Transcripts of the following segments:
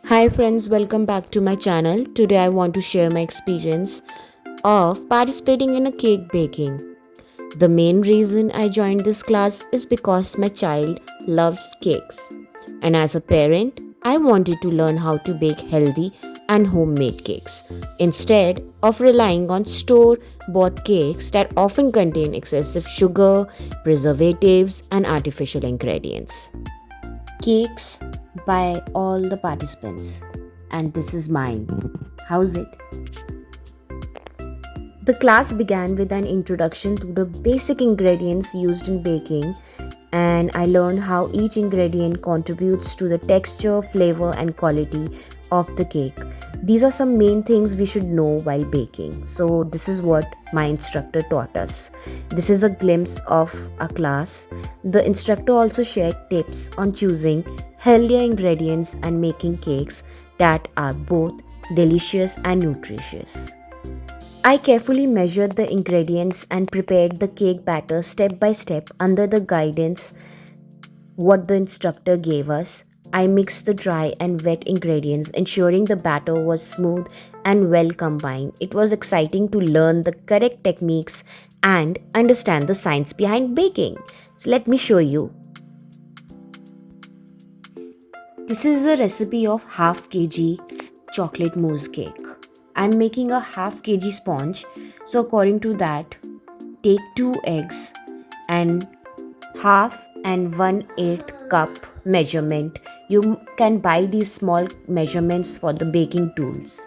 Hi friends, welcome back to my channel. Today I want to share my experience of participating in a cake baking. The main reason I joined this class is because my child loves cakes. And as a parent, I wanted to learn how to bake healthy and homemade cakes instead of relying on store bought cakes that often contain excessive sugar, preservatives, and artificial ingredients. Cakes by all the participants, and this is mine. How's it? The class began with an introduction to the basic ingredients used in baking, and I learned how each ingredient contributes to the texture, flavor, and quality of the cake. These are some main things we should know while baking. So, this is what my instructor taught us. This is a glimpse of a class. The instructor also shared tips on choosing healthier ingredients and making cakes that are both delicious and nutritious. I carefully measured the ingredients and prepared the cake batter step by step under the guidance what the instructor gave us. I mixed the dry and wet ingredients, ensuring the batter was smooth and well combined. It was exciting to learn the correct techniques and understand the science behind baking. So let me show you. This is a recipe of half kg chocolate mousse cake. I'm making a half kg sponge, so according to that, take 2 eggs and half and 1/8 cup measurement. You can buy these small measurements for the baking tools.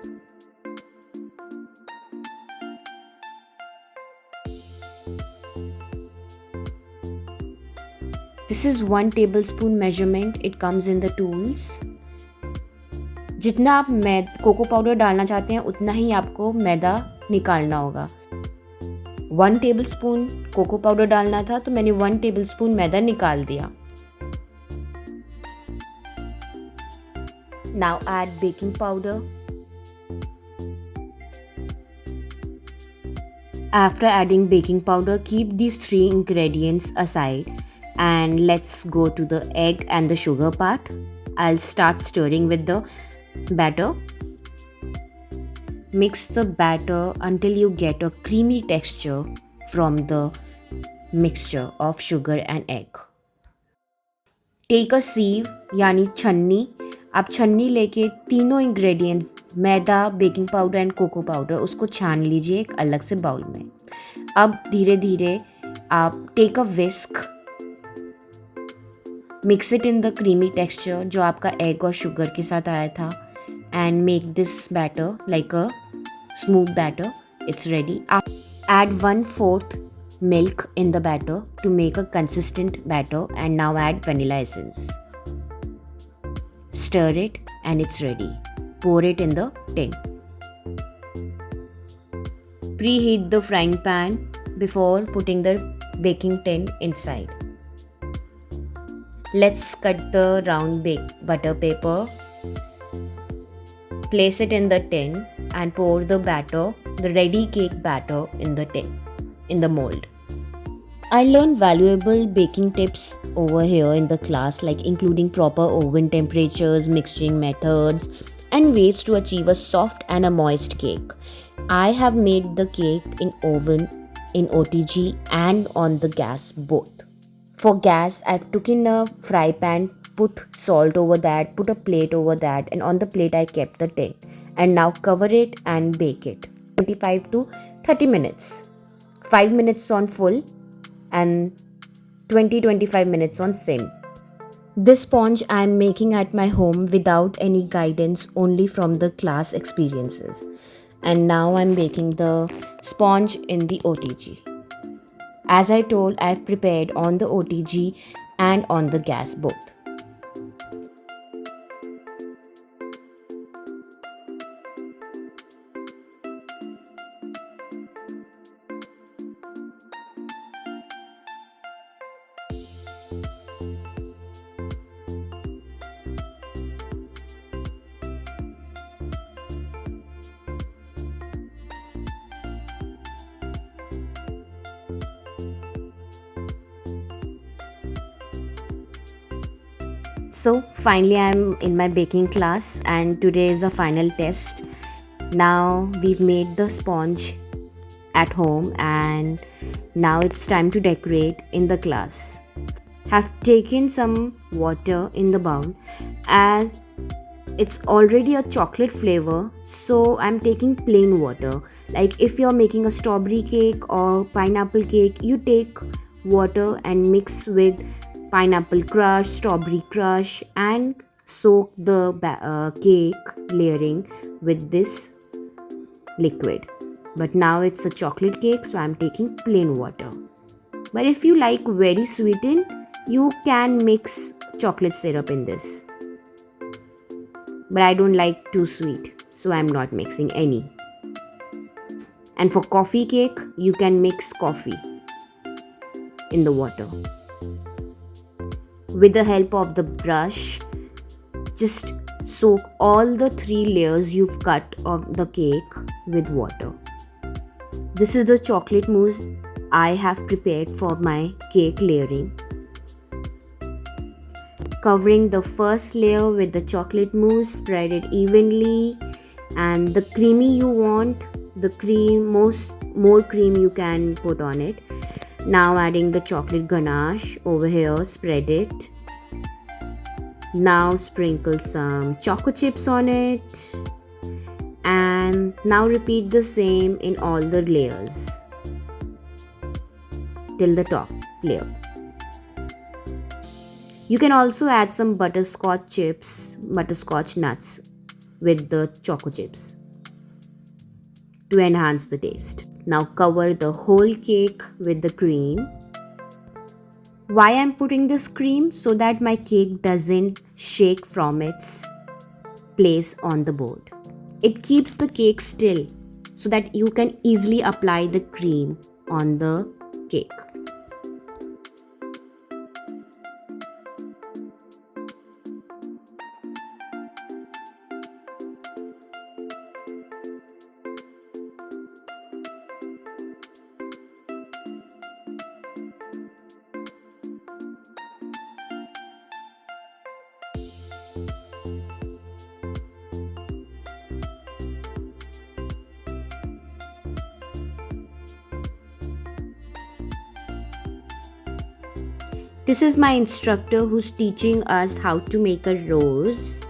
This is 1 tablespoon measurement. It comes in the tools. जितना आप cocoa powder डालना चाहते हैं उतना ही आपको मैदा निकालना होगा. 1 tablespoon cocoa powder डालना था तो मैंने 1 टेबलस्पून मैदा निकाल दिया. Now add baking powder. After adding baking powder, keep these 3 ingredients aside and let's go to the egg and the sugar part. I'll start stirring with the batter. Mix the batter until you get a creamy texture from the mixture of sugar and egg. Take a sieve यानी छन्नी. आप छन्नी लेके तीनों ingredients मैदा, baking powder and cocoa powder उसको छान लीजिए एक अलग से बाउल में. अब धीरे धीरे आप take a whisk, mix it in the creamy texture जो आपका एग और शुगर के साथ आया था and make this batter like a smooth batter. It's ready. Add 1/4 milk in the batter to make a consistent batter and now add vanilla essence. Stir it and it's ready. Pour it in the tin. Preheat the frying pan before putting the baking tin inside. Let's cut the round butter paper. Place it in the tin and pour the batter, the ready cake batter in the tin, in the mold. I learned valuable baking tips over here in the class, like including proper oven temperatures, mixing methods, and ways to achieve a soft and a moist cake. I have made the cake in oven, in OTG, and on the gas both. For gas, I've taken a fry pan, put salt over that, put a plate over that, and on the plate I kept the tin. And now cover it and bake it 25 to 30 minutes. 5 minutes on full and 20-25 minutes on sim. This sponge I am making at my home without any guidance, only from the class experiences. And now I'm baking the sponge in the OTG. As I told, I've prepared on the OTG and on the gas both. So finally I'm in my baking class and today is a final test. Now we've made the sponge at home and now it's time to decorate in the class. Have taken some water in the bowl as it's already a chocolate flavor, so I'm taking plain water. Like if you're making a strawberry cake or pineapple cake, you take water and mix with pineapple crush, strawberry crush, and soak the cake layering with this liquid. But now it's a chocolate cake, so I'm taking plain water. But if you like very sweetened, you can mix chocolate syrup in this. But I don't like too sweet, so I'm not mixing any. And for coffee cake, you can mix coffee in the water. With the help of the brush, just soak all the 3 layers you've cut of the cake with water. This is the chocolate mousse I have prepared for my cake layering. Covering the first layer with the chocolate mousse, spread it evenly, and the creamy you want, more cream you can put on it. Now adding the chocolate ganache over here, spread it. Now sprinkle some choco chips on it, and now repeat the same in all the layers till the top layer. You can also add some butterscotch nuts with the choco chips to enhance the taste. Now cover the whole cake with the cream. Why I'm putting this cream? So that my cake doesn't shake from its place on the board. It keeps the cake still so that you can easily apply the cream on the cake. This is my instructor who's teaching us how to make a rose.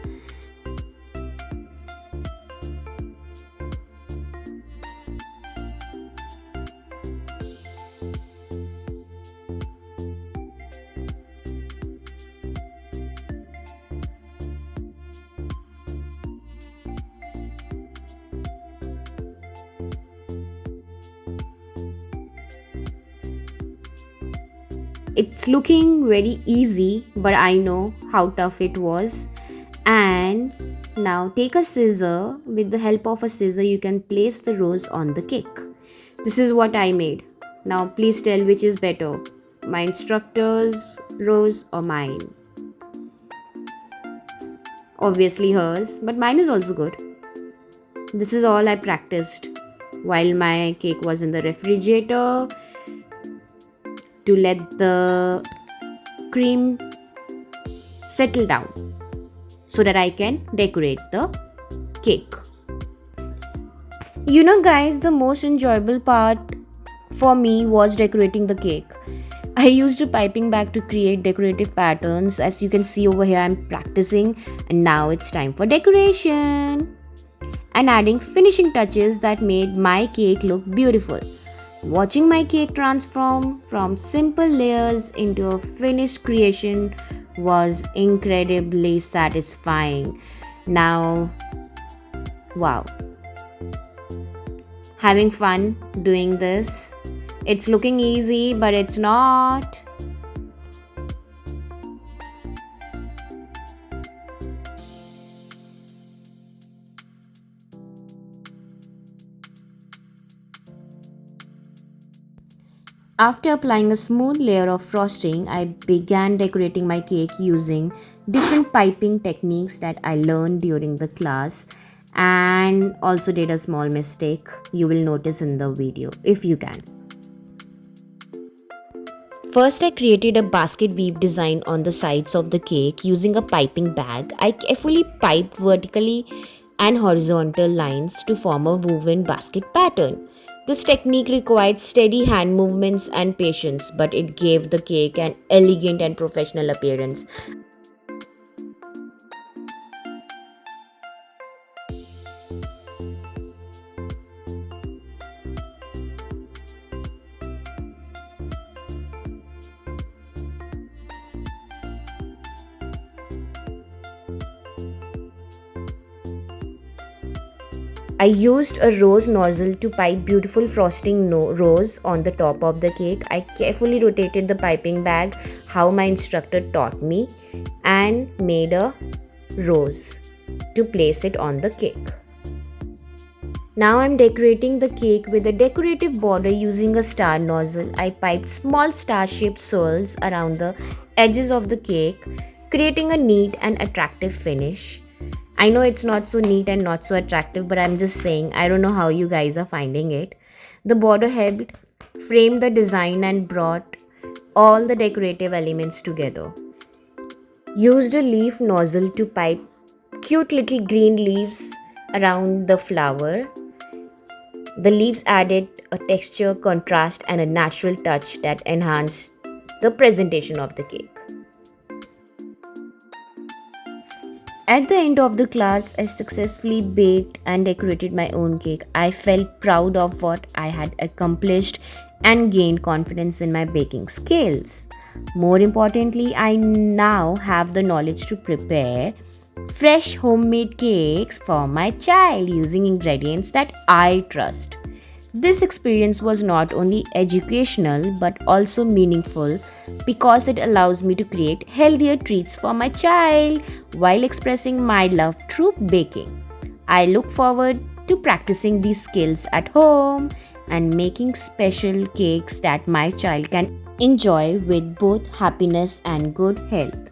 It's looking very easy, but I know how tough it was. And now take a scissor. With the help of a scissor, you can place the rose on the cake. This is what I made. Now please tell which is better, my instructor's rose or mine. Obviously hers, but mine is also good. This is all I practiced while my cake was in the refrigerator, to let the cream settle down so that I can decorate the cake. You know guys, the most enjoyable part for me was decorating the cake. I used a piping bag to create decorative patterns. As you can see over here, I'm practicing, and now it's time for decoration and adding finishing touches that made my cake look beautiful. Watching my cake transform from simple layers into a finished creation was incredibly satisfying. Now, wow. Having fun doing this. It's looking easy, but it's not. After applying a smooth layer of frosting, I began decorating my cake using different piping techniques that I learned during the class, and also did a small mistake you will notice in the video if you can. First, I created a basket weave design on the sides of the cake using a piping bag. I carefully piped vertically and horizontal lines to form a woven basket pattern. This technique required steady hand movements and patience, but it gave the cake an elegant and professional appearance. I used a rose nozzle to pipe beautiful frosting rose on the top of the cake. I carefully rotated the piping bag how my instructor taught me and made a rose to place it on the cake. Now I'm decorating the cake with a decorative border using a star nozzle. I piped small star-shaped swirls around the edges of the cake, creating a neat and attractive finish. I know it's not so neat and not so attractive, but I'm just saying, I don't know how you guys are finding it. The border helped frame the design and brought all the decorative elements together. Used a leaf nozzle to pipe cute little green leaves around the flower. The leaves added a texture, contrast, and a natural touch that enhanced the presentation of the cake. At the end of the class, I successfully baked and decorated my own cake. I felt proud of what I had accomplished and gained confidence in my baking skills. More importantly, I now have the knowledge to prepare fresh homemade cakes for my child using ingredients that I trust. This experience was not only educational but also meaningful because it allows me to create healthier treats for my child while expressing my love through baking. I look forward to practicing these skills at home and making special cakes that my child can enjoy with both happiness and good health.